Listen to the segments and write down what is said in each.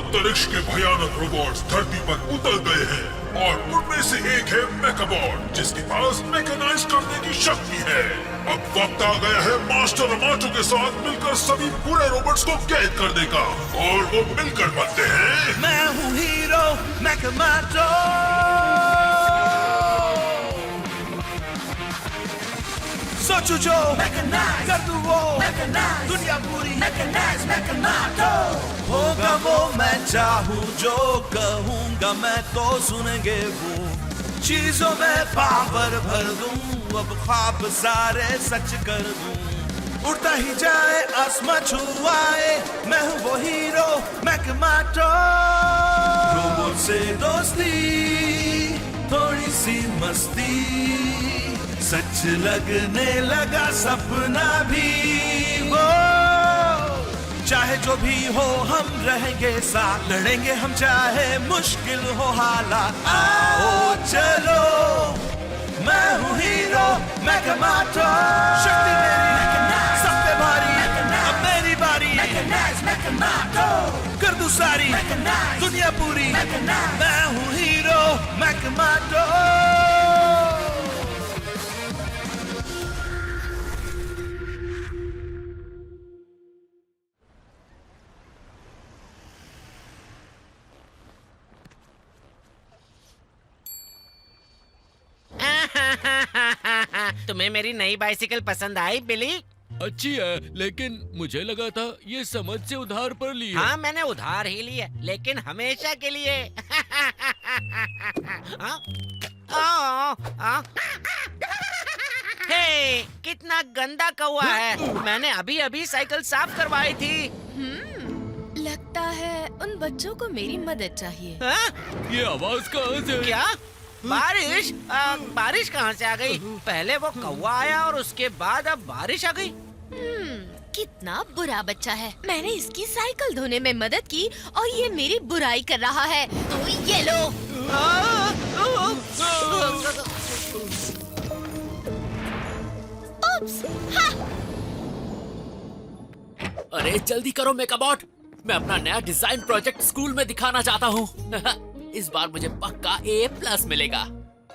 अंतरिक्ष के भयानक रोबोट्स धरती पर उतर गए हैं और उनमें से एक है मेकाबॉट, जिसके पास मैकेनाइज करने की शक्ति है। अब वक्त आ गया है मास्टर अमाटो के साथ मिलकर सभी बुरे रोबोट्स को कैद करने का, और वो मिलकर बनते हैं मैं हूँ हीरो मैकामाटो। सोचू जो कर दूं वो दुनिया पूरी होगा वो मैं चाहूँ जो कहूँगा मैं तो सुनेंगे वो। चीजों में पावर भर दूं अब ख्वाब सारे सच कर दूं। उड़ता ही जाए आसमां छुआए मैं हूँ वो हीरो मैकामाटो। रोबोट से दोस्ती थोड़ी सी मस्ती सच लगने लगा सपना भी वो। चाहे जो भी हो हम रहेंगे साथ, लड़ेंगे हम चाहे मुश्किल हो हालात। आओ चलो मैं हूँ हीरो मैकामाटो। शक्ति मेरी सब पे भारी अब मेरी बारी कर दूं सारी दुनिया पूरी। मैं हूँ हीरो मैकामाटो। तुम्हें मेरी नई बाइसिकल पसंद आई बिली? अच्छी है, लेकिन मुझे लगा था ये समझ से उधार पर ली है। हाँ मैंने उधार ही ली है, लेकिन हमेशा के लिए। हे, कितना गंदा कौवा है। मैंने अभी अभी साइकिल साफ करवाई थी। लगता है उन बच्चों को मेरी मदद चाहिए। हाँ? ये आवाज कहाँ से? क्या बारिश? बारिश कहाँ से आ गई? पहले वो कौवा आया और उसके बाद अब बारिश आ गई। कितना बुरा बच्चा है। मैंने इसकी साइकिल धोने में मदद की और ये मेरी बुराई कर रहा है। तो ये लो। उप्स, हाँ। अरे जल्दी करो मेकाबॉट, मैं अपना नया डिजाइन प्रोजेक्ट स्कूल में दिखाना चाहता हूँ। इस बार मुझे पक्का A+ मिलेगा।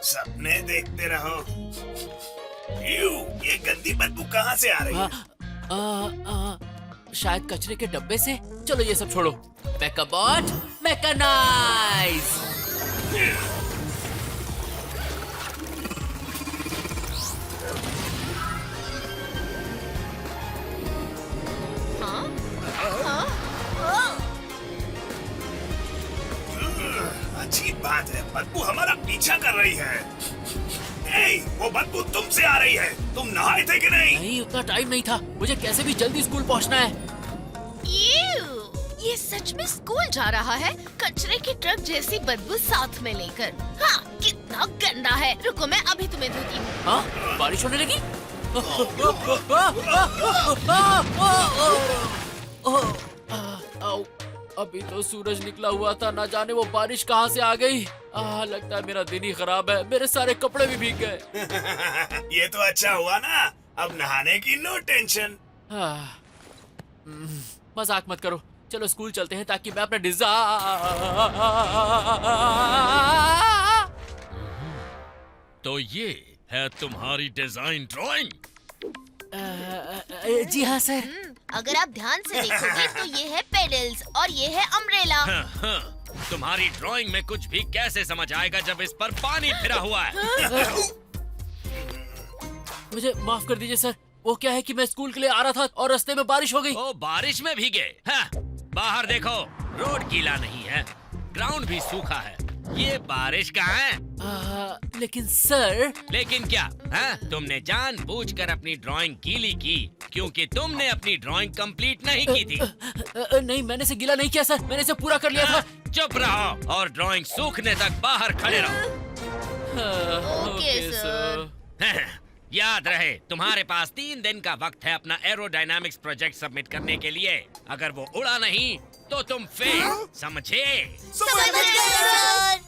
सपने देखते रहो। ये गंदी बदबू कहाँ से आ रही है? शायद कचरे के डब्बे से। चलो ये सब छोड़ो। मेकाबॉट मैकेनाइज। अजीब बात है, बदबू हमारा पीछा कर रही है। वो बदबू तुमसे आ रही है। तुम नहाए थे कि नहीं? नहीं, उतना टाइम नहीं था। मुझे कैसे भी जल्दी स्कूल पहुंचना है। ये सच में स्कूल जा रहा है, कचरे की ट्रक जैसी बदबू साथ में लेकर। हाँ, कितना गंदा है। रुको मैं अभी तुम्हें धोती हूँ। हाँ, बारिश होने लगी। अभी तो सूरज निकला हुआ था, ना जाने वो बारिश कहाँ से आ गई। लगता है मेरा दिन ही खराब है। मेरे सारे कपड़े भी भीग गए। ये तो अच्छा हुआ ना, अब नहाने की नो टेंशन। मजाक मत करो, चलो स्कूल चलते हैं ताकि मैं अपना तो ये है तुम्हारी डिजाइन ड्राइंग? जी हाँ सर। अगर आप ध्यान से देखोगे तो ये है पेडल्स और ये है अम्ब्रेला। तुम्हारी ड्राइंग में कुछ भी कैसे समझ आएगा जब इस पर पानी फिरा हुआ है? मुझे माफ कर दीजिए सर। वो क्या है कि मैं स्कूल के लिए आ रहा था और रास्ते में बारिश हो गई। ओ, बारिश में भीगे? हाँ, बाहर देखो, रोड गीला नहीं है, ग्राउंड भी सूखा है। ये बारिश कहाँ है? लेकिन सर। लेकिन क्या? हाँ? तुमने जानबूझकर अपनी ड्राइंग गीली की क्योंकि तुमने अपनी ड्राइंग कंप्लीट नहीं की थी। नहीं, मैंने इसे गीला नहीं किया सर, मैंने इसे पूरा कर लिया था। चुप रहो और ड्राइंग सूखने तक बाहर खड़े रहो। Okay sir. याद रहे, तुम्हारे पास 3 दिन का वक्त है अपना एरोडायनामिक्स प्रोजेक्ट सबमिट करने के लिए। अगर वो उड़ा नहीं तो तुम फेल, समझे? समझ गए सर।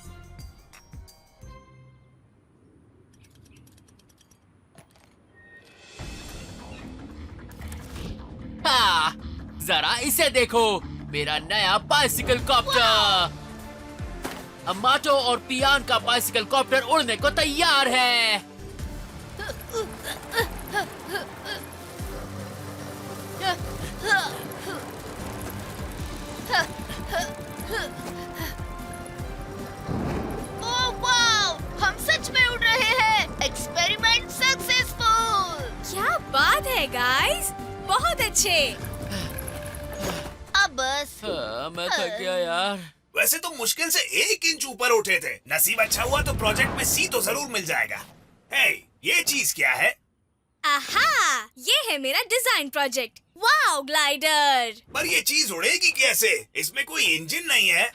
जरा इसे देखो, मेरा नया बाइसिकल कॉप्टर। अमाटो और पियान का बाइसिकल कॉप्टर उड़ने को तैयार है। ओह वाओ, हम सच में उड़ रहे हैं। Experiment successful. क्या बात है गाइस, बहुत अच्छे। अब बस मैं थक गया यार। वैसे तो मुश्किल से 1 इंच ऊपर उठे थे। नसीब अच्छा हुआ तो प्रोजेक्ट में सी तो जरूर मिल जाएगा। हे, ये चीज क्या है? आहा, ये है मेरा डिजाइन प्रोजेक्ट। Wow glider. पर ये चीज उड़ेगी कैसे? इसमें कोई इंजन नहीं है।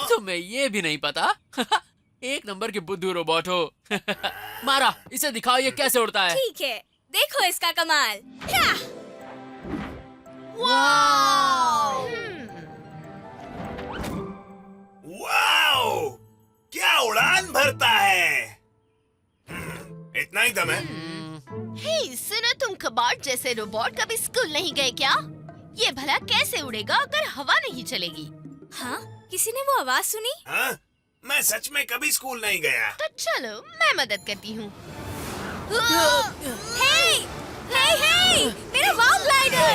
तुम्हें ये भी नहीं पता? एक नंबर के बुद्धू रोबोट हो। मारा, इसे दिखाओ ये कैसे उड़ता है। ठीक है, देखो इसका कमाल। क्या? वाओ, क्या उड़ान भरता है। इतना ही दम है। हे, सुनो तुम कबाड़ जैसे रोबोट कभी स्कूल नहीं गए क्या? ये भला कैसे उड़ेगा अगर हवा नहीं चलेगी? हाँ, किसी ने वो आवाज सुनी? हाँ? मैं सच में कभी स्कूल नहीं गया। तो चलो मैं मदद करती हूँ। हे, हे, हे, मेरा वाओ ग्लाइडर।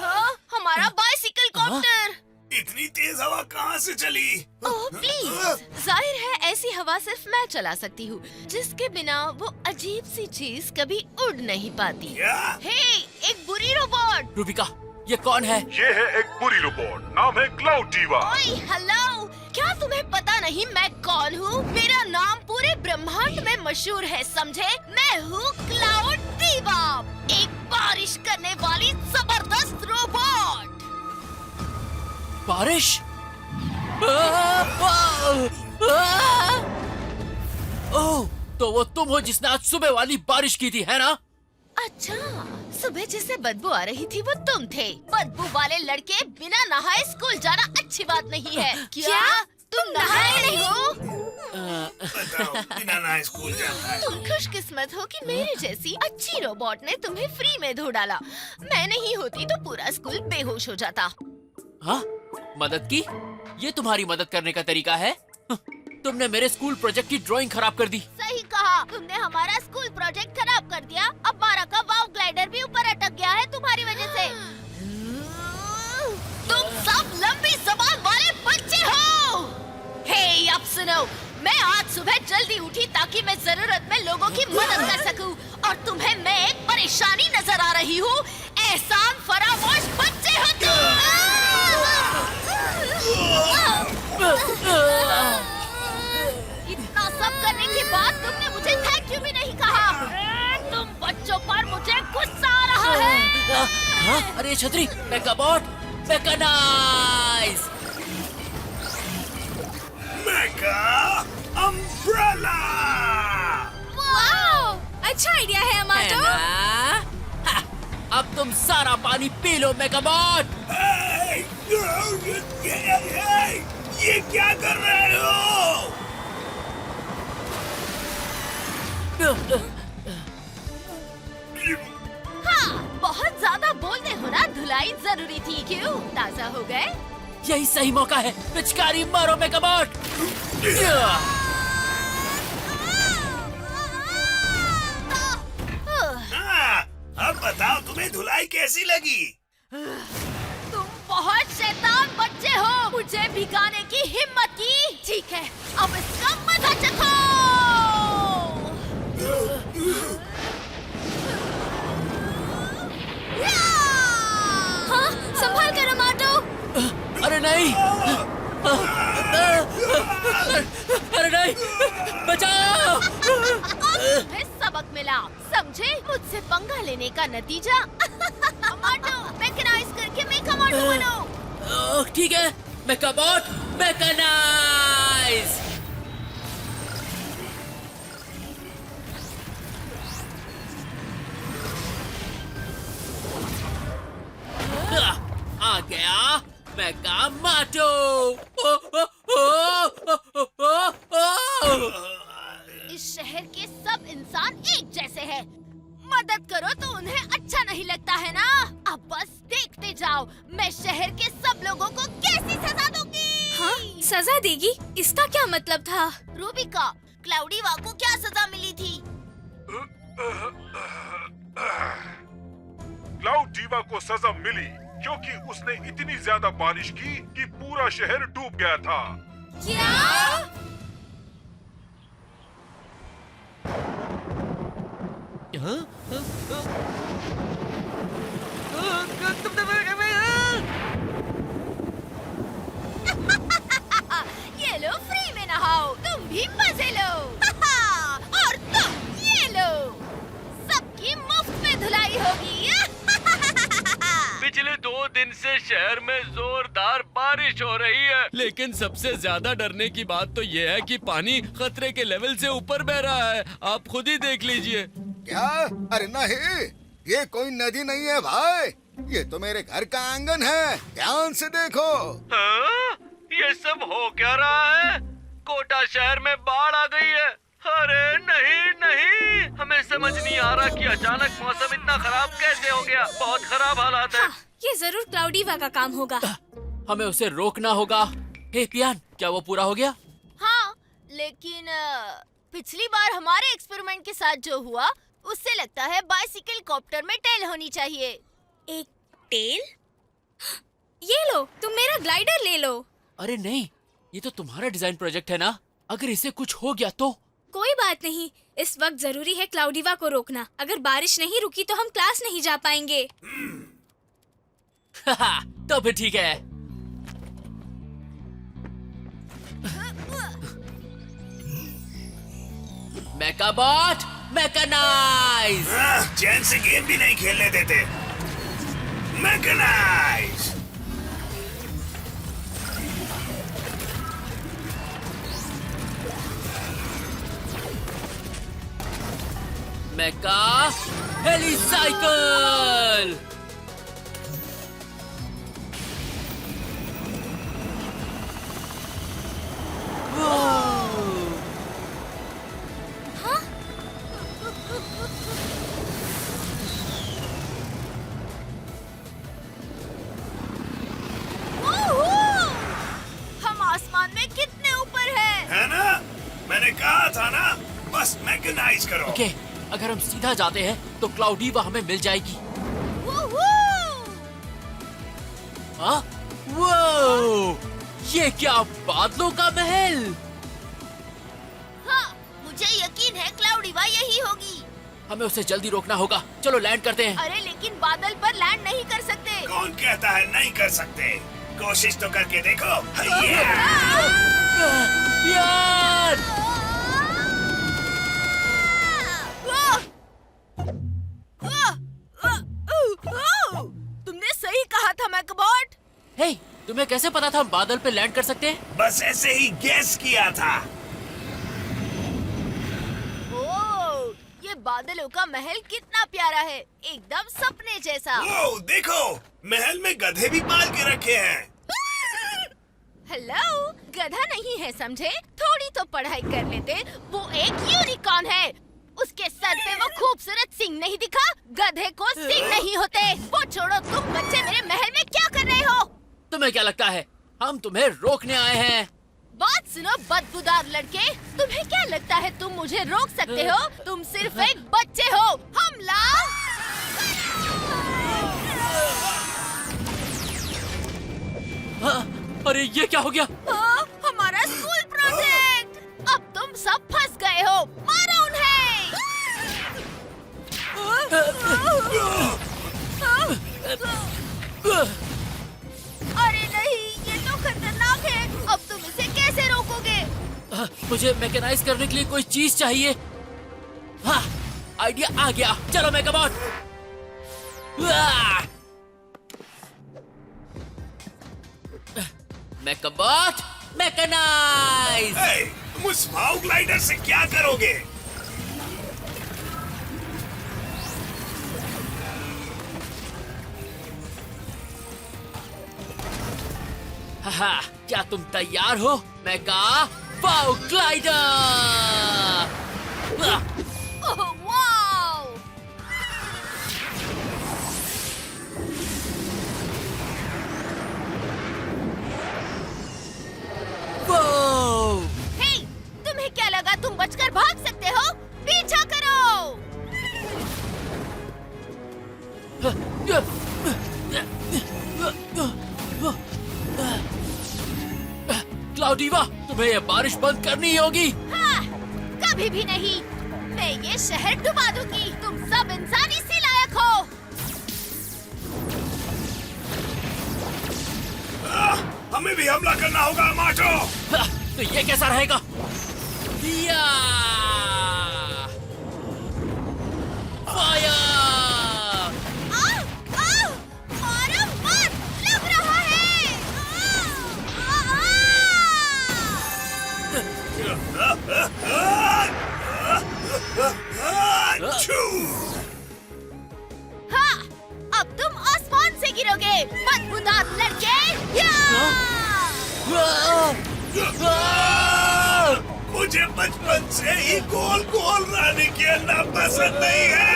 हाँ, हमारा बाइसिकल कॉप्टर। इतनी तेज हवा कहाँ से चली? ओह प्लीज, जाहिर है ऐसी हवा सिर्फ मैं चला सकती हूँ, जिसके बिना वो अजीब सी चीज कभी उड़ नहीं पाती। क्या? हे, एक बुरी रोबोट। रूबिका, ये कौन है? ये है एक बुरी रोबोट, नाम है क्लाउड डीवा। ओए हेलो, क्या तुम्हें पता नहीं मैं कौन हूँ? मेरा नाम पूरे ब्रह्मांड में मशहूर है, समझे? मैं हूँ क्लाउड डीवा, एक बारिश करने वाली जबरदस्त रोबोट। बारिश? ओह, तो वो तुम हो जिसने आज सुबह वाली बारिश की थी, है ना? अच्छा, सुबह जिसे बदबू आ रही थी वो तुम थे। बदबू वाले लड़के बिना नहाए स्कूल जाना अच्छी बात नहीं है। क्या? तुम नहाए नहीं हो? बताओ, बिना नहाए स्कूल जाता है। तुम खुशकिस्मत हो कि मेरी जैसी अच्छी रोबोट ने तुम्हें फ्री में धो डाला। मैं नहीं होती तो पूरा स्कूल बेहोश हो जाता। हाँ? मदद की? ये तुम्हारी मदद करने का तरीका है? तुमने मेरे स्कूल प्रोजेक्ट की ड्राइंग खराब कर दी। सही कहा, तुमने हमारा स्कूल प्रोजेक्ट खराब कर दिया। अब मारा का वाव ग्लाइडर भी ऊपर अटक गया है तुम्हारी वजह से। तुम सब लंबी जबान वाले बच्चे हो। हे, अब सुनो, मैं आज सुबह जल्दी उठी ताकि मैं जरूरत में लोगों की मदद कर सकूं, और तुम्हें मैं एक परेशानी नजर आ रही हूँ। एहसान फरामोश बच्चे हो तुम। इतना सब करने के बाद तुमने मुझे थैंक यू भी नहीं कहा। तुम बच्चों पर मुझे गुस्सा आ रहा है। हाँ? अरे छतरी, megabot, meganize. Mega umbrella. Wow, अच्छा आइडिया है अमाटो। हाँ, अब तुम सारा पानी पी लो मेगाबॉट। ये क्या कर रहे हो? हाँ, बहुत ज्यादा बोलते हो ना, धुलाई जरूरी थी। क्यों? ताजा हो गए? यही सही मौका है, पिचकारी मारो मेगाबॉट। हाँ, अब बताओ तुम्हें धुलाई कैसी लगी? तुम बहुत शैतान बच्चे हो। मुझे भिगाने की हिम्मत की। ठीक है, अब इसका मजा चखो। हाँ, संभाल कर अमाटो। अरे नहीं, अरे नहीं, बचाओ। तुम्हें सबक मिला, समझे? मुझसे पंगा लेने का नतीजा। अमाटो, मैकेनाइज करके मेकामोटो बनो। ठीक है, मेगाबॉट, मैकेनाइज। आ गया मेगामाटो। इस शहर के सब इंसान इंसान एक जैसे हैं। मदद करो तो उन्हें अच्छा नहीं लगता है ना? अब बस देखते जाओ मैं शहर के सब लोगों को कैसी सजा दूंगी। हाँ, सजा देगी? इसका क्या मतलब था? रूबिका, क्लाउडी वा को क्या सजा मिली थी? क्लाउड जीवा को सजा मिली क्योंकि उसने इतनी ज्यादा बारिश की कि पूरा शहर डूब गया था। क्या? ये लो, फ्री में नहाओ, तुम भी मजे लो। और तुम ये लो, सबकी मुफ्त में धुलाई होगी। पिछले 2 दिन से शहर में जोरदार बारिश हो रही है, लेकिन सबसे ज्यादा डरने की बात तो ये है कि पानी खतरे के लेवल से ऊपर बह रहा है। आप खुद ही देख लीजिए। क्या? अरे नहीं, ये कोई नदी नहीं है भाई, ये तो मेरे घर का आंगन है। ध्यान से देखो। हाँ? ये सब हो क्या रहा है? कोटा शहर में बाढ़ आ गई है। अरे नहीं नहीं, हमें समझ नहीं आ रहा कि अचानक मौसम इतना खराब कैसे हो गया। बहुत खराब हालात है। हाँ, ये जरूर क्लाउडीवा का काम होगा। हमें उसे रोकना होगा। हे पियान, क्या वो पूरा हो गया? हाँ, लेकिन पिछली बार हमारे एक्सपेरिमेंट के साथ जो हुआ, उससे लगता है बाइसिकल कॉप्टर में टेल होनी चाहिए। एक टेल? ये लो, तुम मेरा ग्लाइडर ले लो। अरे नहीं, ये तो तुम्हारा डिजाइन प्रोजेक्ट है ना। अगर इसे कुछ हो गया तो? कोई बात नहीं, इस वक्त जरूरी है क्लाउडीवा को रोकना। अगर बारिश नहीं रुकी तो हम क्लास नहीं जा पाएंगे। तो फिर ठीक है। मेकाबॉट, मैकेनाइज। चैन से गेम भी नहीं खेलने देते। मैकेनाइज। मेका हेलीसाइकिल। हम आसमान में कितने ऊपर हैं? है ना? मैंने कहा था ना, बस मैकेनाइज करो। ओके, अगर हम सीधा जाते हैं तो क्लाउडीवा हमें मिल जाएगी। हाँ? वो ये क्या बादलों का महल? हाँ, मुझे यकीन है क्लाउडीवा यही होगी। हमें उसे जल्दी रोकना होगा। चलो लैंड करते हैं। अरे लेकिन बादल पर लैंड नहीं कर सकते। कौन कहता है नहीं कर सकते? कोशिश तो करके देखो। यार! तुमने सही कहा था मैकबॉट। हे, तुम्हें कैसे पता था हम बादल पे लैंड कर सकते हैं? बस ऐसे ही गेस किया था। ओह, ये बादलों का महल कितना प्यारा है, एकदम सपने जैसा। वो देखो, महल में गधे भी पाल के रखे हैं। हेलो, गधा नहीं है समझे? थोड़ी तो पढ़ाई कर लेते। वो एक यूनिकॉर्न है। उसके सर पे वो खूबसूरत सिंग नहीं दिखा? गधे को सिंग नहीं होते। वो छोड़ो, तुम बच्चे मेरे महल में क्या कर रहे हो? तुम्हें क्या लगता है हम तुम्हें रोकने आए हैं? बात सुनो बदबूदार लड़के, तुम्हें क्या लगता है तुम मुझे रोक सकते हो? तुम सिर्फ एक बच्चे हो। हमला! हाँ, अरे ये क्या हो गया? हमारा स्कूल प्रोजेक्ट! अब तुम सब फंस गए हो। मारो उन्हें! अरे नहीं, ये तो खतरनाक है। अब तुम इसे कैसे रोकोगे? मुझे मैकेनाइज करने के लिए कोई चीज चाहिए। हाँ, आइडिया आ गया। चलो मेकाबॉट। मेकाबॉट, मैकेनाइज। तुम उस वाव ग्लाइडर से क्या करोगे? हाँ, क्या तुम तैयार हो? मेका वाव ग्लाइडर। ओह, क्लाउडीवा, तुम्हें ये बारिश बंद करनी होगी। हाँ, कभी भी नहीं। मैं ये शहर डुबा दूंगी। तुम सब इंसानी सी लायक हो। हमें भी हमला करना होगा अमाटो। तो ये कैसा रहेगा? या! फायर! मारो मत, लग रहा है। हाँ, अब तुम आसमान से गिरोगे, बदबूदार लड़के। मुझे बचपन से ही गोल गोल रानी खेलना पसंद नहीं है।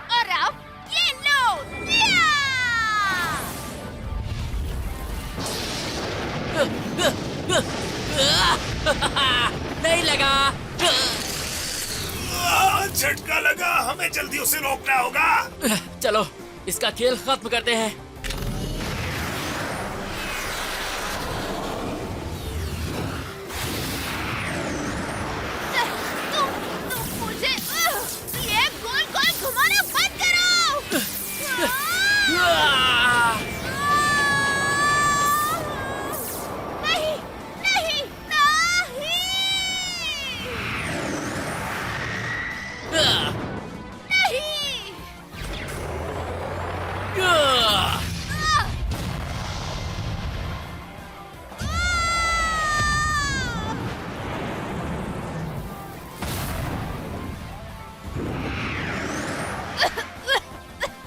और अब ये लो। नहीं लगा। झटका लगा। हमें जल्दी उसे रोकना होगा। चलो, इसका खेल खत्म करते हैं। तुम मुझे ये गोल गोल घुमाना बंद करो। नहीं, नहीं, नहीं।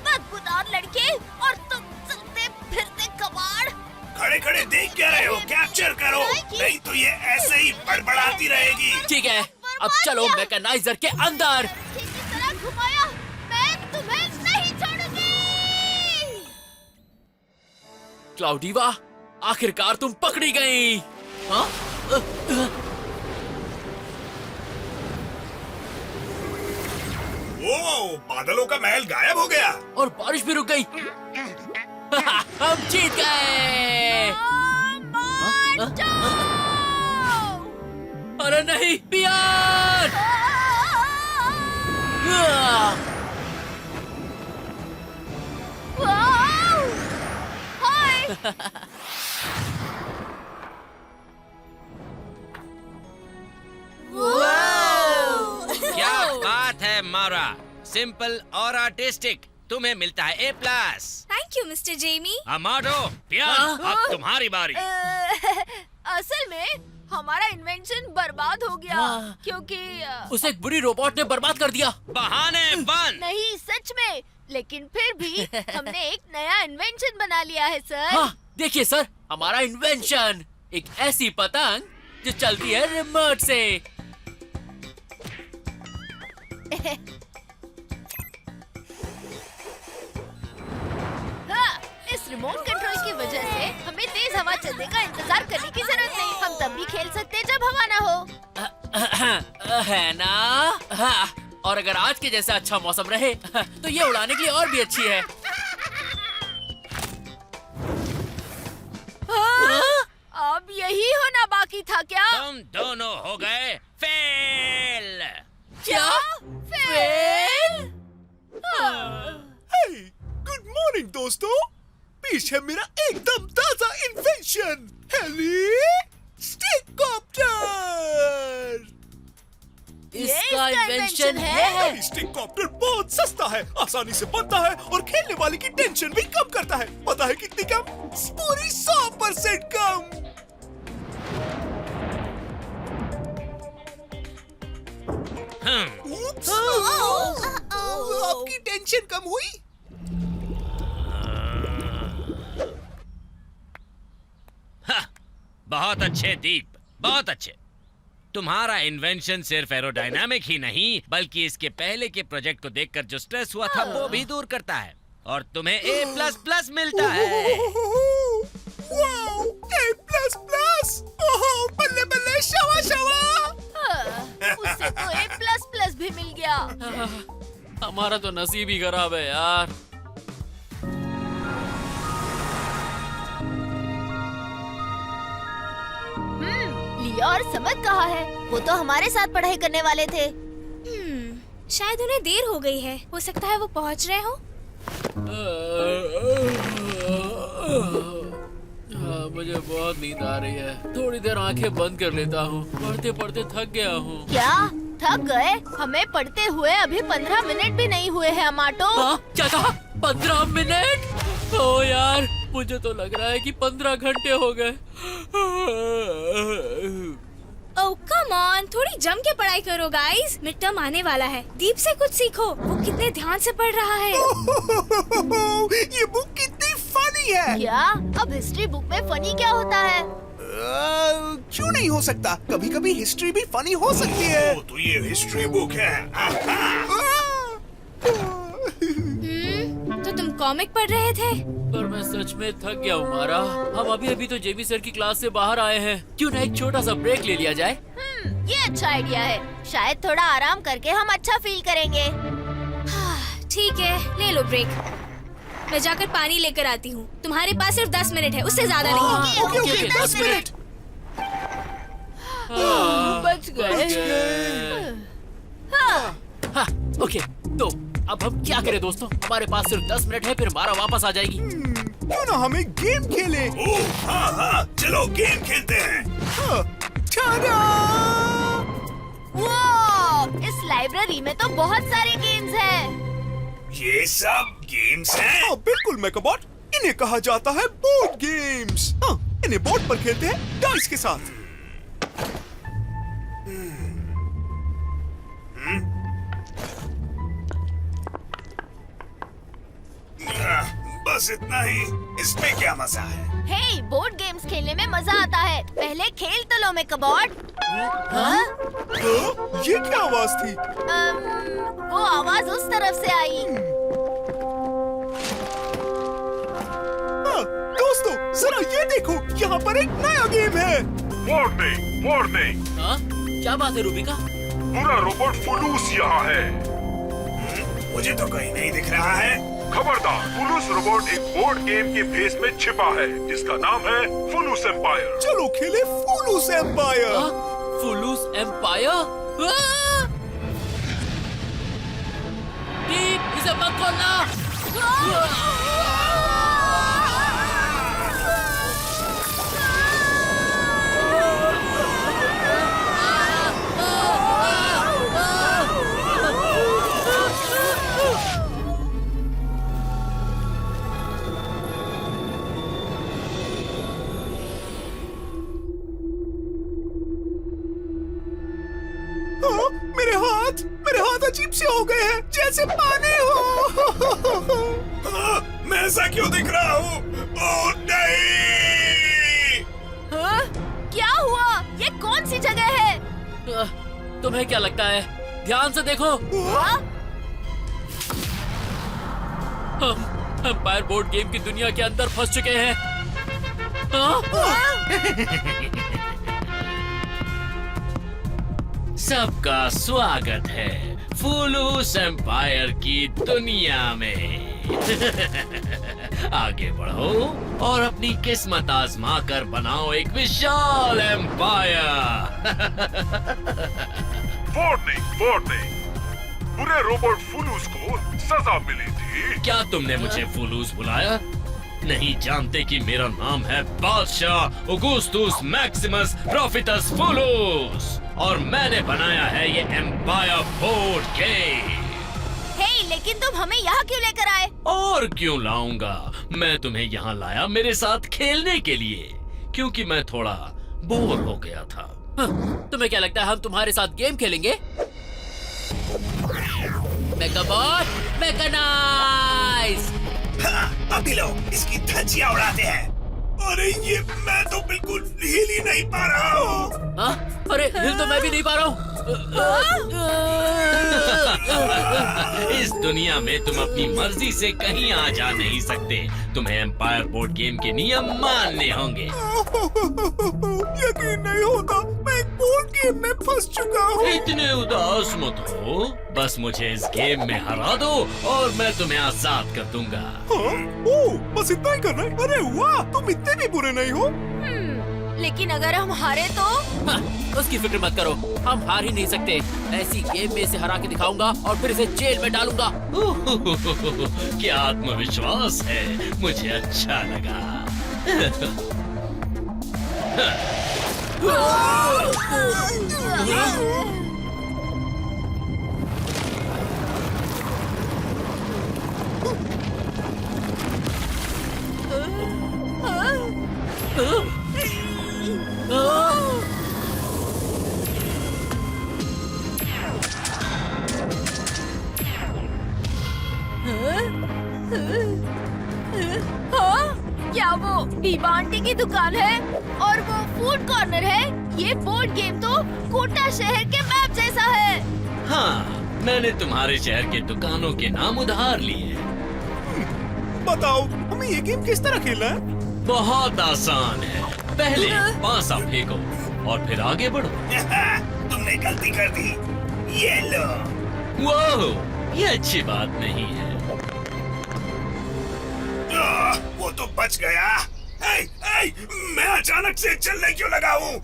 बदबूदार लड़के और तुम चलते फिरते कबाड़। खड़े खड़े देख क्या रहे हो? कैप्चर करो, नहीं तो ये ऐसे ही बड़बड़ाती रहेगी। ठीक है, अब चलो मैकेनाइजर के अंदर। ठीक की तरह घुमाया, मैं तुम्हें नहीं छोड़ूंगी। क्लाउडीवा, आखिरकार तुम पकड़ी गई। हाँ? ओ, बादलों का महल गायब हो गया और बारिश भी रुक गई। हम जीत गए। अरे नहीं, पियान! हाय। क्या बात है मारा, सिंपल और आर्टिस्टिक। तुम्हें मिलता है A+। Thank you mister Jamie. Amato, Pian, अब तुम्हारी बारी। असल में हमारा इन्वेंशन बर्बाद हो गया क्योंकि उसे एक बुरी रोबोट ने बर्बाद कर दिया। बहाने बंद। नहीं, सच में। लेकिन फिर भी हमने एक नया इन्वेंशन बना लिया है सर। हाँ, देखिए सर, हमारा इन्वेंशन, एक ऐसी पतंग जो चलती है रिमोट से। हाँ, इस रिमोट कंट्रोल की वजह से हमें तेज हवा चलने का इंतजार करने की जरूरत नहीं। हम तब भी खेल सकते हैं जब हवा ना हो। है ना? हाँ, और अगर आज के जैसा अच्छा मौसम रहे तो ये उड़ाने के लिए और भी अच्छी है। अब यही होना बाकी था क्या? तुम दोनों हो गए फेल। क्या? फेल? गुड मॉर्निंग दोस्तों। पेश है मेरा एकदम ताजा इन्वेंशन, हेली स्टिककॉप्टर। इसका इन्वेंशन है। स्टिककॉप्टर बहुत सस्ता है, आसानी से बनता है और खेलने वाले की टेंशन भी कम करता है। पता है कितनी कम? पूरी 100% कम। Oops! आपकी टेंशन कम हुई? बहुत अच्छे दीप, बहुत अच्छे। तुम्हारा इन्वेंशन सिर्फ एरोडायनामिक ही नहीं बल्कि इसके पहले के प्रोजेक्ट को देखकर जो स्ट्रेस हुआ था वो भी दूर करता है और तुम्हें A++ मिलता है। Wow, A++! हमारा तो नसीब ही खराब है यार। लिया और समद कहाँ है? वो तो हमारे साथ पढ़ाई करने वाले थे। शायद उन्हें देर हो गई है, हो सकता है वो पहुंच रहे हो। मुझे बहुत नींद आ रही है, थोड़ी देर आंखें बंद कर लेता हूँ। पढ़ते पढ़ते थक गया हूँ। क्या थक गए? हमें पढ़ते हुए अभी 15 मिनट भी नहीं हुए हैं अमाटो। क्या कहा? 15 मिनट? ओ यार, मुझे तो लग रहा है कि 15 घंटे हो गए। ओह कम ऑन, थोड़ी जम के पढ़ाई करो गाइस, मिड टर्म आने वाला है। दीप से कुछ सीखो, वो कितने ध्यान से पढ़ रहा है। ये बुक कितनी फनी है। क्या अब हिस्ट्री बुक में फनी क्या होता है? क्यों नहीं हो सकता? कभी कभी हिस्ट्री भी फनी हो सकती है। तो ये हिस्ट्री बुक है। तो तुम कॉमिक पढ़ रहे थे? पर मैं सच में थक गया हूँ मारा। हम अभी तो जेबी सर की क्लास से बाहर आए हैं। क्यों ना एक छोटा सा ब्रेक ले लिया जाए? ये अच्छा आइडिया है। शायद थोड़ा आराम करके हम अच्छा फील करेंगे। ठीक है, ले लो ब्रेक। मैं जाकर पानी लेकर आती हूँ। तुम्हारे पास सिर्फ 10 मिनट है, उससे ज्यादा नहीं। Okay, 10 minute. बच गए। ओके, तो अब हम क्या करें दोस्तों? हमारे पास सिर्फ 10 मिनट है, फिर मारा वापस आ जाएगी। क्यों ना हम एक गेम खेलें? हाँ, चलो गेम खेलते हैं। इस लाइब्रेरी में तो बहुत सारे गेम्स हैं। ये सब गेम्स हैं? हाँ, बिल्कुल मेकाबॉट, इन्हें कहा जाता है बोर्ड गेम्स। हाँ, इन्हें बोर्ड पर खेलते हैं डाइस के साथ। बस इतना ही। इसमें क्या मजा है? हे, बोर्ड गेम्स खेलने में मजा आता है। पहले खेल तो लो मेकाबॉट। ये क्या आवाज थी? वो आवाज उस तरफ से आई। दोस्तों, जरा ये देखो, यहाँ पर एक नया गेम है। Warning, warning. हाँ? क्या बात है रूबिका? पूरा रोबोट फुलूस यहाँ है। मुझे तो कहीं नहीं दिख रहा है। खबरदार, फुलूस रोबोट एक बोर्ड गेम के भेस में छिपा है, जिसका नाम है फुलूस एम्पायर। चलो खेले फुलूस एम्पायर। फुलूस एम्पायर? दीप, इसे मत खोलना। मेरे हाथ अजीब से हो गए हैं, जैसे पानी हो। मैं ऐसा क्यों दिख रहा हूँ? ओह नहीं! क्या हुआ? ये कौन सी जगह है? तुम्हें क्या लगता है? ध्यान से देखो। हम एम्पायर बोर्ड गेम की दुनिया के अंदर फंस चुके हैं। सबका स्वागत है फुलूस एम्पायर की दुनिया में। आगे बढ़ो और अपनी किस्मत आजमा कर बनाओ एक विशाल एम्पायर। Warning, warning. पूरे रोबोट फुलूस को सजा मिली थी। क्या तुमने मुझे फुलूस बुलाया? नहीं जानते कि मेरा नाम है बादशाह ऑगुस्तुस मैक्सिमस प्रॉफिटस फुलूस और मैंने बनाया है ये एम्पायर बोर्ड गेम। हे, लेकिन तुम हमें यहाँ क्यों लेकर आए? और क्यों लाऊंगा? मैं तुम्हें यहाँ लाया मेरे साथ खेलने के लिए, क्योंकि मैं थोड़ा बोर हो गया था। तुम्हें क्या लगता है हम तुम्हारे साथ गेम खेलेंगे? मेकाबॉट, मेकानाइज। अभी लोग इसकी धज्जियां उड़ाते हैं। अरे ये मैं तो बिल्कुल हिल ही नहीं पा रहा हूँ। अरे हिल तो मैं भी नहीं पा रहा हूँ। इस दुनिया में तुम अपनी मर्जी से कहीं आ जा नहीं सकते। तुम्हें एम्पायर बोर्ड गेम के नियम मानने होंगे। यकीन नहीं होता, मैं एक बोर्ड गेम में फंस चुका हूँ। इतने उदास मत हो, बस मुझे इस गेम में हरा दो और मैं तुम्हें आजाद कर दूंगा। हाँ? ओह, बस इतना ही करना है? अरे वाह, तुम इतने भी बुरे नहीं हो। लेकिन अगर हम हारे तो? हाँ, उसकी फिक्र मत करो, हम हार ही नहीं सकते। ऐसी गेम में इसे हरा के दिखाऊंगा और फिर इसे जेल में डालूंगा। क्या आत्मविश्वास है, मुझे अच्छा लगा। क्या वो बीबा आंटी की दुकान है और वो फूड कॉर्नर है? ये बोर्ड गेम तो कोटा शहर के मैप जैसा है। हाँ, मैंने तुम्हारे शहर के दुकानों के नाम उधार लिए। बताओ, हमें ये गेम किस तरह खेलना है? बहुत आसान है। पहले पासा फेंको और फिर आगे बढ़ो। तुमने गलती कर दी, ये लो। वो ये अच्छी बात नहीं है। वो तो बच गया। मैं अचानक से चलने क्यों लगा हूँ?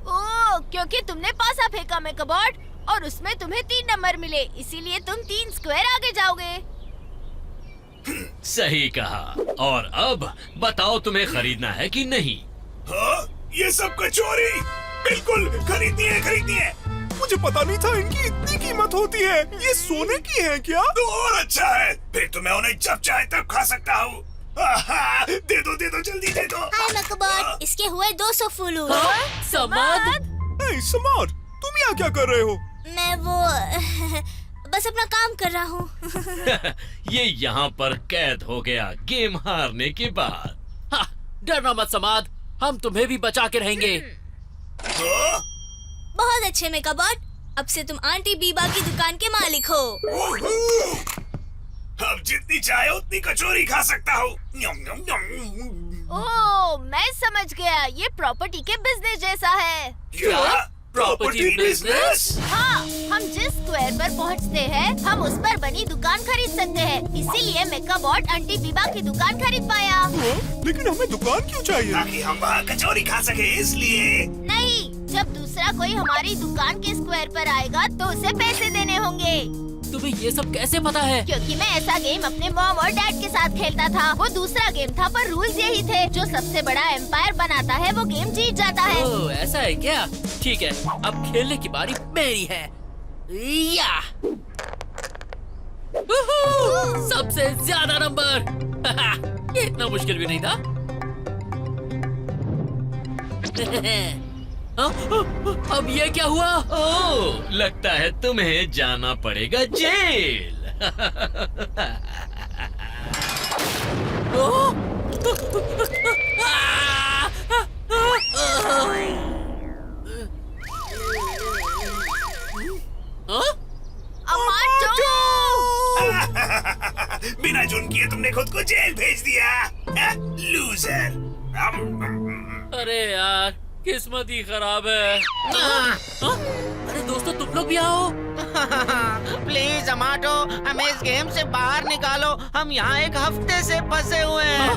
ओह, क्योंकि तुमने पासा फेंका में कबॉर्ड और उसमें तुम्हें 3 नंबर मिले, इसीलिए तुम 3 स्क्वायर आगे जाओगे। सही कहा। और अब बताओ, तुम्हें खरीदना है कि नहीं? हाँ? ये सब कचौरी बिल्कुल खरीदनी है, खरीदनी है। मुझे पता नहीं था इनकी इतनी कीमत होती है। ये सोने की है क्या? तो और अच्छा है, फिर तो मैं उन्हें जब चाहे तब खा सकता हूँ। दे दो, जल्दी दे दो। हाय मकबूल, इसके हुए 200 फूलू। समद, समद, तुम यहाँ क्या कर रहे हो? मैं वो बस अपना काम कर रहा हूँ। ये यहाँ पर कैद हो गया गेम हारने के बाद। हाँ, डरना मत समाद, हम तुम्हें भी बचा के रहेंगे। बहुत अच्छे में कबॉर्ड, अब से तुम आंटी बीबा की दुकान के मालिक हो। अब जितनी चाहे उतनी कचौरी खा सकता हूँ। ओह, मैं समझ गया, ये प्रॉपर्टी के बिजनेस जैसा है। क्या? Property business? हाँ, हम जिस स्क्वायर पर पहुँचते हैं, हम उस पर बनी दुकान खरीद सकते हैं। इसीलिए मेकाबॉट आंटी बीबा की दुकान खरीद पाया। लेकिन हमें दुकान क्यों चाहिए? ताकि हम वहाँ कचौरी खा सके, इसलिए। नहीं, जब दूसरा कोई हमारी दुकान के स्क्वायर पर आएगा तो उसे पैसे देने होंगे। तुम्हें ये सब कैसे पता है? क्योंकि मैं ऐसा गेम अपने मॉम और डैड के साथ खेलता था। वो दूसरा गेम था पर रूल्स यही थे, जो सबसे बड़ा एम्पायर बनाता है वो गेम जीत जाता है। ओह, ऐसा है क्या? ठीक है, अब खेलने की बारी मेरी है। या! सबसे ज्यादा नंबर। ये इतना मुश्किल भी नहीं था। अब ये क्या हुआ? ओह, लगता है तुम्हें जाना पड़ेगा जेल। बिना जुर्म किए तुमने खुद को जेल भेज दिया, लूजर। अरे यार, किस्मत ही खराब है। अरे दोस्तों, तुम लोग भी आओ। प्लीज अमाटो, हमें इस गेम से बाहर निकालो। हम यहाँ 1 हफ्ते से फंसे हुए हैं।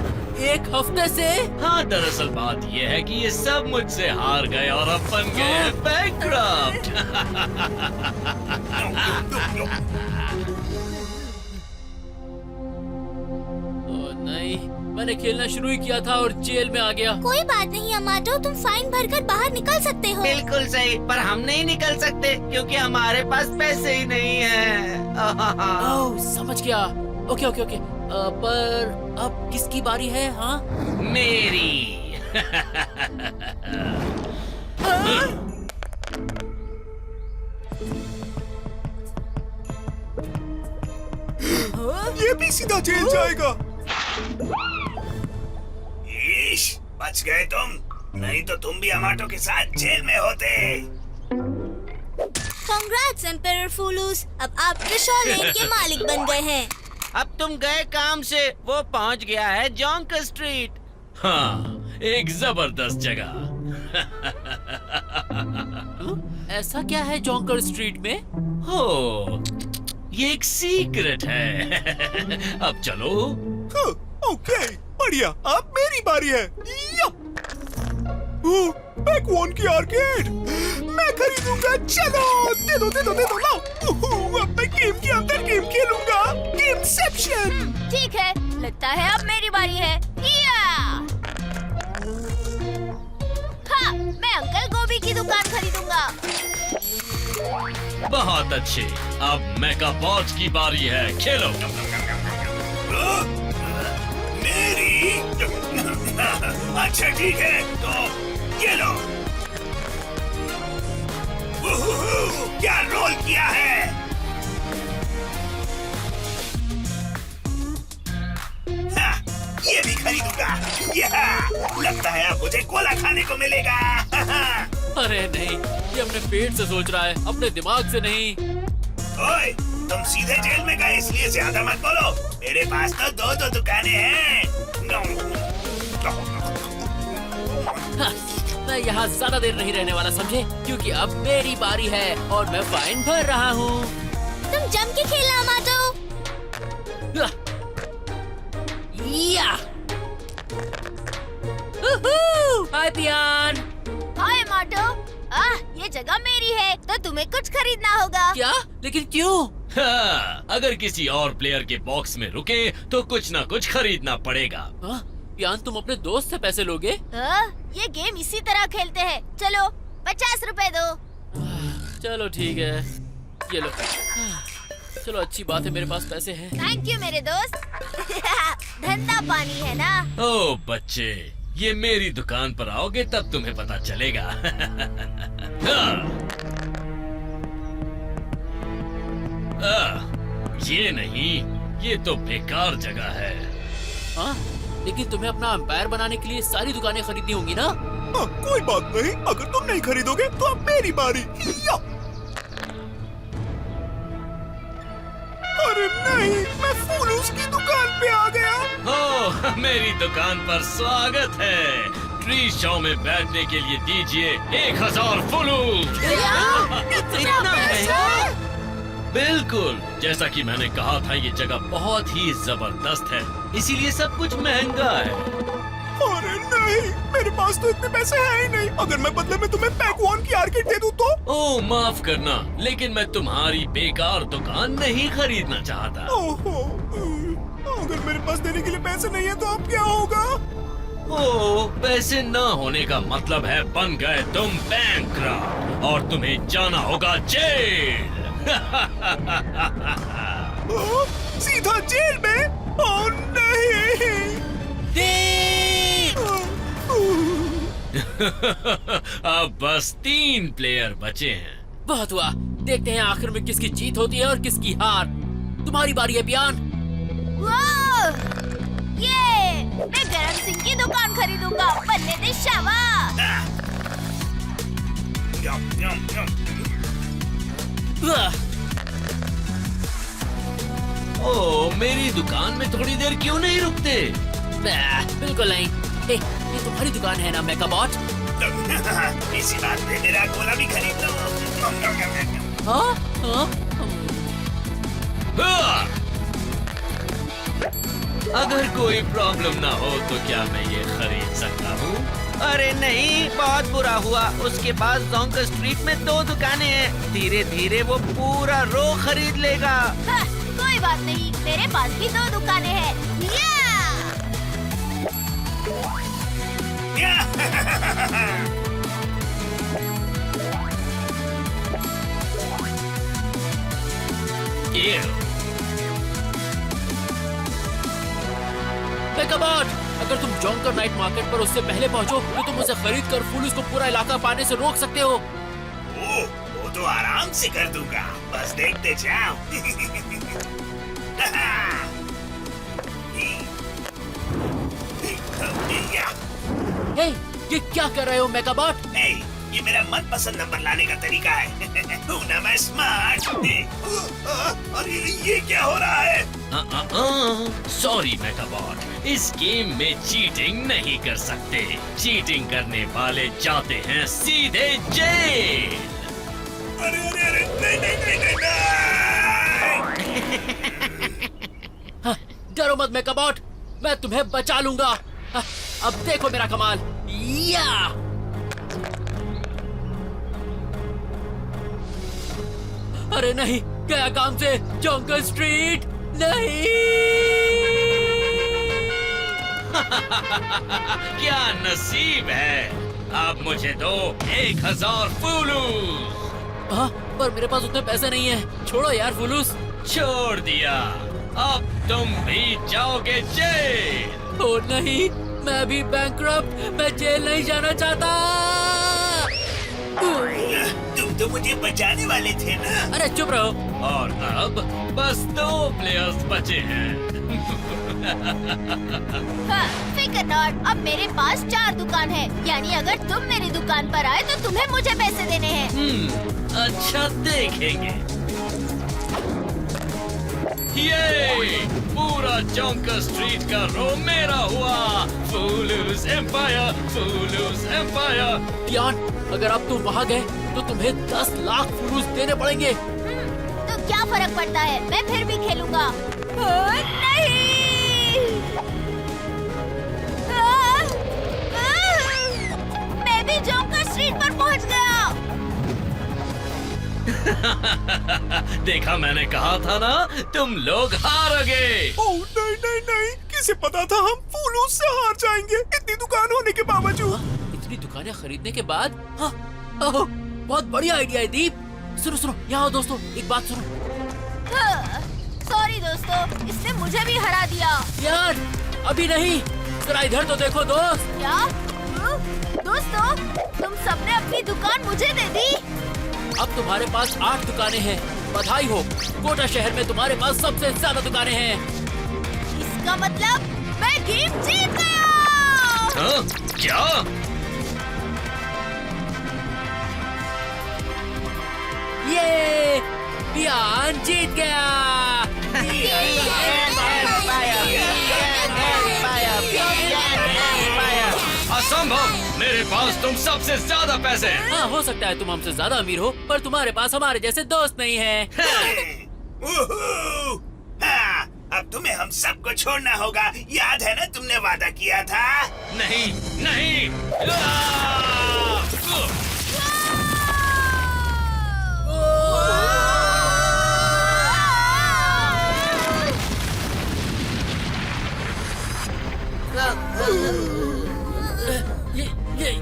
1 हफ्ते से? हाँ, दरअसल बात ये है कि ये सब मुझसे हार गए और अब बन गए हैं बैंकक्रप्ट। ओह नहीं, मैंने खेलना शुरू ही किया था और जेल में आ गया। कोई बात नहीं अमाटो, तुम फाइन भरकर बाहर निकल सकते हो। बिल्कुल सही, पर हम नहीं निकल सकते क्योंकि हमारे पास पैसे ही नहीं है। ओह, समझ गया। ओके ओके ओके, पर अब किसकी बारी है? हाँ, मेरी। ये भी सीधा जेल जाएगा। ईश, बच गए तुम, नहीं तो तुम भी अमाटो के साथ जेल में होते। कांग्रेट्स एम्पायर फूलूस, अब आप ट्रिशॉल लेन के मालिक बन गए हैं। अब तुम गए काम से, वो पहुंच गया है जॉन्क स्ट्रीट। हाँ, एक जबरदस्त जगह। ऐसा क्या है जोंकर स्ट्रीट में? हो, ये एक सीक्रेट है। अब चलो। हाँ, ओके, बढ़िया। अब मेरी बारी है। बैक वन की आर्केड मैं खरीदूंगा। चलो दे दो लाओ। अब मैं गेम के अंदर गेम खेलूंगा। गेमसेप्शन। ठीक है, लगता है अब मेरी बारी है। हाँ, मैं अंकल गोभी की दुकान खरीदूंगा। बहुत अच्छे। अब मेगाबॉट की बारी है, खेलो। मेरी। अच्छा ठीक है, तो ये लो। क्या रोल किया है? हाँ, ये भी खरीदूंगा। लगता है अब मुझे कोला खाने को मिलेगा। अरे नहीं, ये अपने पेट से सोच रहा है, अपने दिमाग से नहीं। ओए, तुम सीधे जेल में गए इसलिए ज्यादा मत बोलो। मेरे पास तो दो दुकानें हैं। हाँ, मैं यहाँ ज्यादा देर नहीं रहने वाला, समझे? क्योंकि अब मेरी बारी है और मैं फाइन भर रहा हूँ। तुम जम के खेलना माटो। हाय पियान। हाय माटो। ये जगह मेरी है, तो तुम्हें कुछ खरीदना होगा। क्या? लेकिन क्यों? हाँ, अगर किसी और प्लेयर के बॉक्स में रुके तो कुछ ना कुछ खरीदना पड़ेगा। पियान, तुम अपने दोस्त से पैसे लोगे? ये गेम इसी तरह खेलते हैं। चलो 50 रुपए दो। चलो ठीक है, ये लो। चलो अच्छी बात है, मेरे पास पैसे हैं। थैंक यू मेरे दोस्त। धंधा पानी है ना। ओ बच्चे, ये मेरी दुकान पर आओगे तब तुम्हें पता चलेगा। ये नहीं, ये तो बेकार जगह है। हाँ, लेकिन तुम्हें अपना एम्पायर बनाने के लिए सारी दुकानें खरीदनी होंगी ना? कोई बात नहीं, अगर तुम नहीं खरीदोगे तो अब मेरी बारी। अरे नहीं, मैं फूलूस की दुकान पे आ गया। हो, मेरी दुकान पर स्वागत है। ट्री शो में बैठने के लिए दीजिए 1000 फुलूस। इतना महंगा? बिल्कुल, जैसा कि मैंने कहा था, ये जगह बहुत ही जबरदस्त है, इसीलिए सब कुछ महंगा है। अरे नहीं, मेरे पास तो इतने पैसे हैं ही नहीं। अगर मैं बदले में तुम्हें पैक वन की आर्केड दे दूं तो? ओह माफ करना, लेकिन मैं तुम्हारी बेकार दुकान नहीं खरीदना चाहता। ओहो, अगर मेरे पास देने के लिए पैसे नहीं है तो अब क्या होगा? ओह, पैसे न होने का मतलब है बन गए तुम बैंकक्रप्ट और तुम्हें जाना होगा जेल। सीधा जेल में? ओह नहीं। अब बस 3 प्लेयर बचे हैं। बहुत हुआ, देखते हैं आखिर में किसकी जीत होती है और किसकी हार। तुम्हारी बारी है पियान। ये मैं गरम सिंह की दुकान खरीदूंगा। बल्ले दे शावा। ओह, मेरी दुकान में थोड़ी देर क्यों नहीं रुकते? बिल्कुल नहीं। ये तुम्हारी दुकान है ना मेगाबॉट? इसी बात पे मेरा गोला भी खरीद लो। हाँ? अगर कोई प्रॉब्लम ना हो तो क्या मैं ये खरीद सकता हूँ? अरे नहीं, बहुत बुरा हुआ। उसके पास जोंकर स्ट्रीट में 2 दुकानें हैं। धीरे धीरे वो पूरा रो खरीद लेगा। कोई बात नहीं, मेरे पास भी 2 दुकानें हैं। मेगाबॉट, अगर तुम जोंकर नाइट मार्केट पर उससे पहले पहुंचो तो तुम उसे खरीद कर फुलूस को पूरा इलाका पाने से रोक सकते हो। वो तो आराम से कर दूंगा, बस देखते जाओ। हे, ये क्या कर रहे हो मेगाबॉट? ये मेरा मनपसंद नंबर लाने का तरीका है। हूं ना मैं स्मार्ट। और ये क्या हो रहा है? सॉरी मेगाबॉट, इस गेम में चीटिंग नहीं कर सकते। चीटिंग करने वाले जाते हैं सीधे जेल। अरे अरे अरे नहीं नहीं नहीं नहीं, नहीं। हाँ, डरो मत मेकाबॉट, मैं तुम्हें बचा लूंगा। हाँ, अब देखो मेरा कमाल। या अरे नहीं, गया काम से। जंगल स्ट्रीट नहीं। क्या नसीब है। अब मुझे दो 1000 फुलूस। हाँ, पर मेरे पास उतने पैसे नहीं है। छोड़ो यार फुलूस। छोड़ दिया, अब तुम भी जाओगे जेल। ओ नहीं, मैं भी बैंकरप्ट, मैं जेल नहीं जाना चाहता। तुम तो मुझे बचाने वाले थे ना। अरे चुप रहो। और अब बस 2 प्लेयर्स बचे हैं। हाँ, फिकर नॉट, अब मेरे पास 4 दुकान है, यानी अगर तुम मेरी दुकान पर आए तो तुम्हें मुझे पैसे देने हैं। अच्छा देखेंगे। ये पूरा जॉन्कर स्ट्रीट का रो मेरा हुआ। फुलूस एम्पायर, फुलूस एम्पायर। यान, अगर अब तुम वहाँ गए तो तुम्हें 10 लाख फुलूस देने पड़ेंगे। तो क्या फर्क पड़ता है, मैं फिर भी खेलूंगा। नहीं। मैं भी जॉन्कर स्ट्रीट पर पहुंच गया। देखा, मैंने कहा था ना, तुम लोग हारोगे। ओह नहीं नहीं नहीं, किसे पता था हम फुलूस से हार जाएंगे, इतनी दुकान होने के बावजूद। इतनी दुकानें खरीदने के बाद। हाँ, ओह, बहुत बढ़िया आइडिया है दीप। सुनो सुनो, यहाँ आओ दोस्तों, एक बात सुनो। सॉरी दोस्तों, इसने मुझे भी हरा दिया। यार अभी नहीं, जरा इधर तो देखो दोस्त। क्या? दोस्तों, तुम सबने अपनी दुकान मुझे दे दी। अब तुम्हारे पास 8 दुकानें हैं। बधाई हो, कोटा शहर में तुम्हारे पास सबसे ज्यादा दुकानें हैं। इसका मतलब मैं गेम जीत गया। हाँ? क्या? ये बियान जीत गया। असंभव, मेरे पास तुम सबसे ज्यादा पैसे हैं। हाँ, हो सकता है तुम हमसे ज्यादा अमीर हो, पर तुम्हारे पास हमारे जैसे दोस्त नहीं है। हाँ, अब तुम्हें हम सबको छोड़ना होगा। याद है ना, तुमने वादा किया था। नहीं नहीं।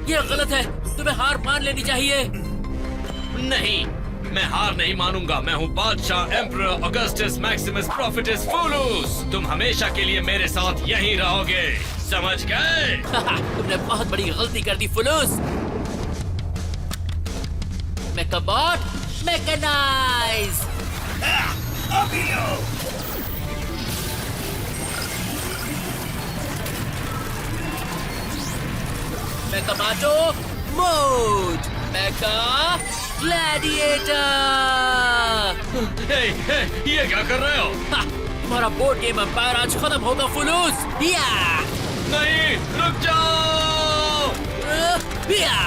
ये गलत है, तुम्हें हार मान लेनी चाहिए। नहीं, मैं हार नहीं मानूंगा। मैं हूँ बादशाह एम्परर ऑगस्टस मैक्सिमस प्रॉफिटस फुलूस। तुम हमेशा के लिए मेरे साथ यहीं रहोगे, समझ गए? तुमने बहुत बड़ी गलती कर दी फुलूस। मेकाबॉट, मैकेनाइज। अभी लो। मेकामाटो मोड, मेका ग्लैडिएटर। ये क्या कर रहे हो? तुम्हारा बोर्ड गेम एम्पायर आज खत्म होगा फुलूस। या नहीं, रुक जाओ। या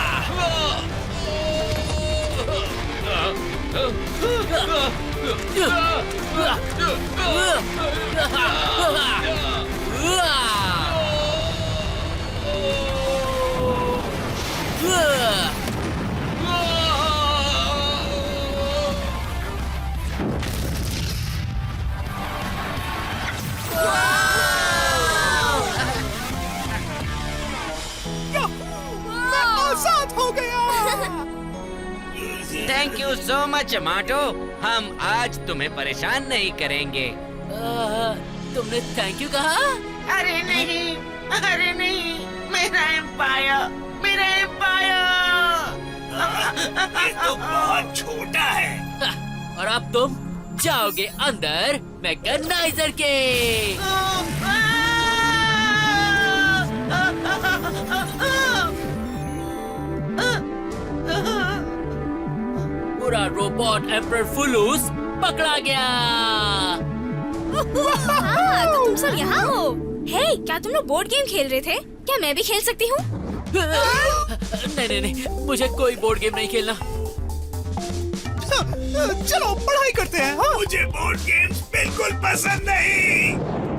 मैं आजाद हो गया। थैंक यू सो मच माटो, हम आज तुम्हें परेशान नहीं करेंगे। तुमने थैंक यू कहा? अरे नहीं, अरे नहीं, मेरा एम्पायर, मेरा एम्पायर। ये तो बहुत छोटा है। और अब तुम जाओगे अंदर मैकेनाइजर के। पूरा रोबोट एम्परर फुलूस पकड़ा गया। हाँ, तो तुम सब यहाँ हो। हे, क्या तुम लोग बोर्ड गेम खेल रहे थे? क्या मैं भी खेल सकती हूँ? नहीं नहीं नहीं, मुझे कोई बोर्ड गेम नहीं खेलना। चलो पढ़ाई करते हैं। हाँ? मुझे बोर्ड गेम्स बिल्कुल पसंद नहीं।